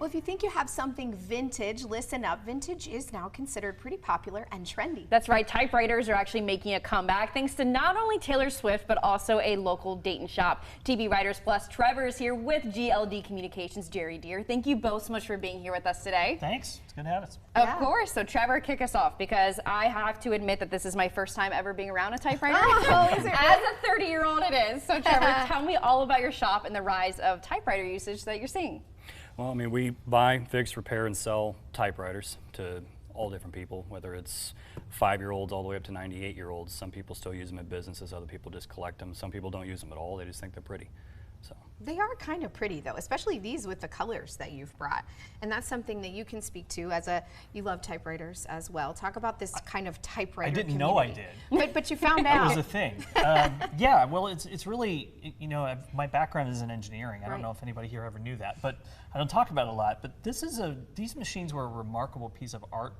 Well, if you think you have something vintage, listen up. Vintage is now considered pretty popular and trendy. That's right. Typewriters are actually making a comeback thanks to not only Taylor Swift, but also a local Dayton shop. TV Writers Plus Trevor is here with GLD Communications. Gery, dear, thank you both so much for being here with us today. Thanks. It's good to have us. Of course. So Trevor, kick us off, because I have to admit that this is my first time ever being around a typewriter. Oh, is it really? As a 30-year-old it is. So Trevor, tell me all about your shop and the rise of typewriter usage that you're seeing. Well, I mean, we buy, fix, repair, and sell typewriters to all different people, whether it's 5-year-olds all the way up to 98-year-olds. Some people still use them at businesses, other people just collect them. Some people don't use them at all, they just think they're pretty. So. They are kind of pretty though, especially these with the colors that you've brought. And that's something that you can speak to as you love typewriters as well. Talk about this kind of typewriter I didn't community. know I did. But you found out. That was a thing. Yeah, well, it's really, you know, my background is in engineering. I don't know if anybody here ever knew that, but I don't talk about it a lot. But these machines were a remarkable piece of art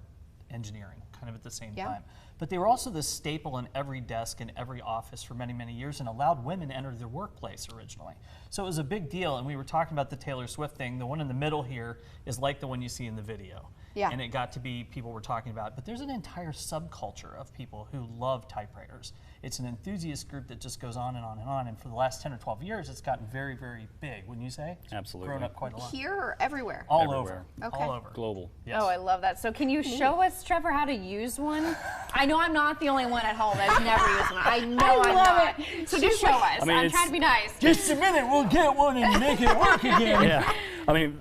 engineering, kind of at the same time. But they were also the staple in every desk in every office for many, many years, and allowed women to enter their workplace originally. So it was a big deal, and we were talking about the Taylor Swift thing. The one in the middle here is like the one you see in the video. Yeah. And it got to be people were talking about, but there's an entire subculture of people who love typewriters. It's an enthusiast group that just goes on and on and on, and for the last 10 or 12 years, it's gotten very, very big, wouldn't you say? Absolutely. Grown up quite a lot. Here or everywhere? All Everywhere. over. Okay. All over. Global. Yes. Oh, I love that. So can you show us, Trevor, how to use one? I know I'm not the only one at home that's never used one. I know I'm not. So just show us. I mean, I'm trying to be nice. Just a minute, we'll get one and make it work again. Yeah, I mean,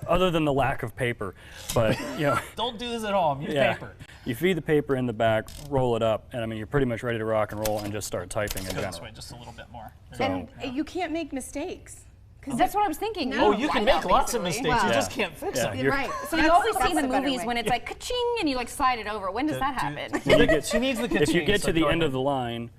other than the lack of paper, but you know. Don't do this at home, use paper. You feed the paper in the back, roll it up, and I mean, you're pretty much ready to rock and roll and just start typing in Go general. this way just a little bit more. And you can't make mistakes. That's what I was thinking. No. Oh, you can make lots of mistakes, you just can't fix them. Right. So you always see in the the better movies way. when it's like ka-ching and you like slide it over. When does that happen? She needs the If you ka-ching, get so to the go end ahead. of the line,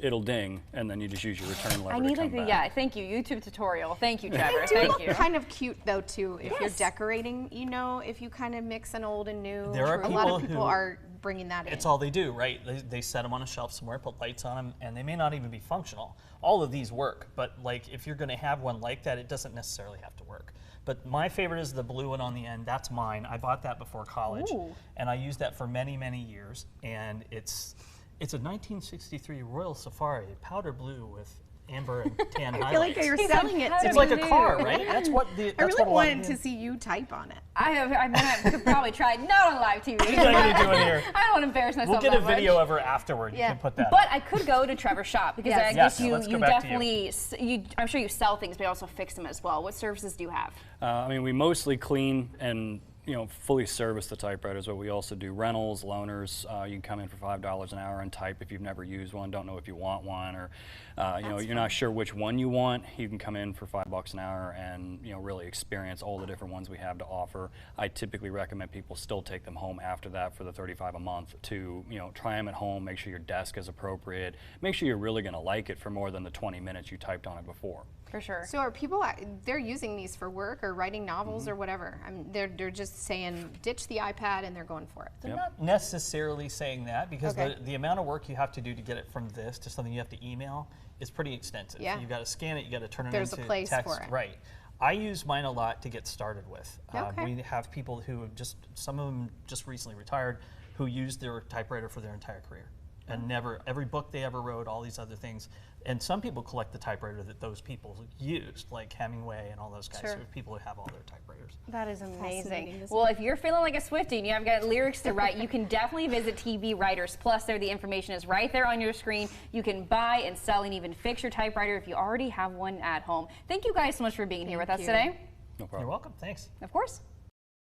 it'll ding, and then you just use your return lever I need to come like back. thank you, YouTube tutorial. Thank you, Trevor. They do Thank look you. kind of cute though too. If you're decorating, you know, if you kind of mix an old and new. There are a lot of people people who- are bringing that in. It's all they do, right? They set them on a shelf somewhere, put lights on them, and they may not even be functional. All of these work, but like if you're going to have one like that, it doesn't necessarily have to work. But my favorite is the blue one on the end. That's mine. I bought that before college, and I used that for many, many years. And it's a 1963 Royal Safari, powder blue with amber and tan highlights. I feel like you're selling it. It's like a car, right? That's what the. I really wanted to see you type on it. I could probably try it, not on live TV. She's not going to do it here. I don't want to embarrass myself. We'll get a that much. video of her afterward. You can put that. But I could go to Trevor's shop because I guess you let's go back to definitely, I'm sure you sell things, but you also fix them as well. What services do you have? I mean, we mostly clean and fully service the typewriters, but we also do rentals, loaners. You can come in for $5 an hour and type if you've never used one, don't know if you want one, or you're not sure which one you want. You can come in for $5 an hour and really experience all the different ones we have to offer. I typically recommend people still take them home after that for the $35 a month to try them at home, make sure your desk is appropriate, make sure you're really going to like it for more than the 20 minutes you typed on it before. For sure. So are people, they're using these for work or writing novels or whatever? I mean, they're just saying ditch the iPad and they're going for it. They're not necessarily saying that because the amount of work you have to do to get it from this to something you have to email is pretty extensive. Yeah. You've got to scan it, you got to turn it There's into a place text. for it. Right. I use mine a lot to get started with. Okay. We have people who have some of them just recently retired, who used their typewriter for their entire career. And every book they ever wrote, all these other things. And some people collect the typewriter that those people used, like Hemingway and all those guys. So people who have all their typewriters. That is amazing. Fascinating, Well, if you're feeling like a Swiftie and you've got lyrics to write, you can definitely visit TV Writers Plus. There, the information is right there on your screen. You can buy and sell and even fix your typewriter if you already have one at home. Thank you guys so much for being here with us today. No problem. You're welcome. Thanks. Of course.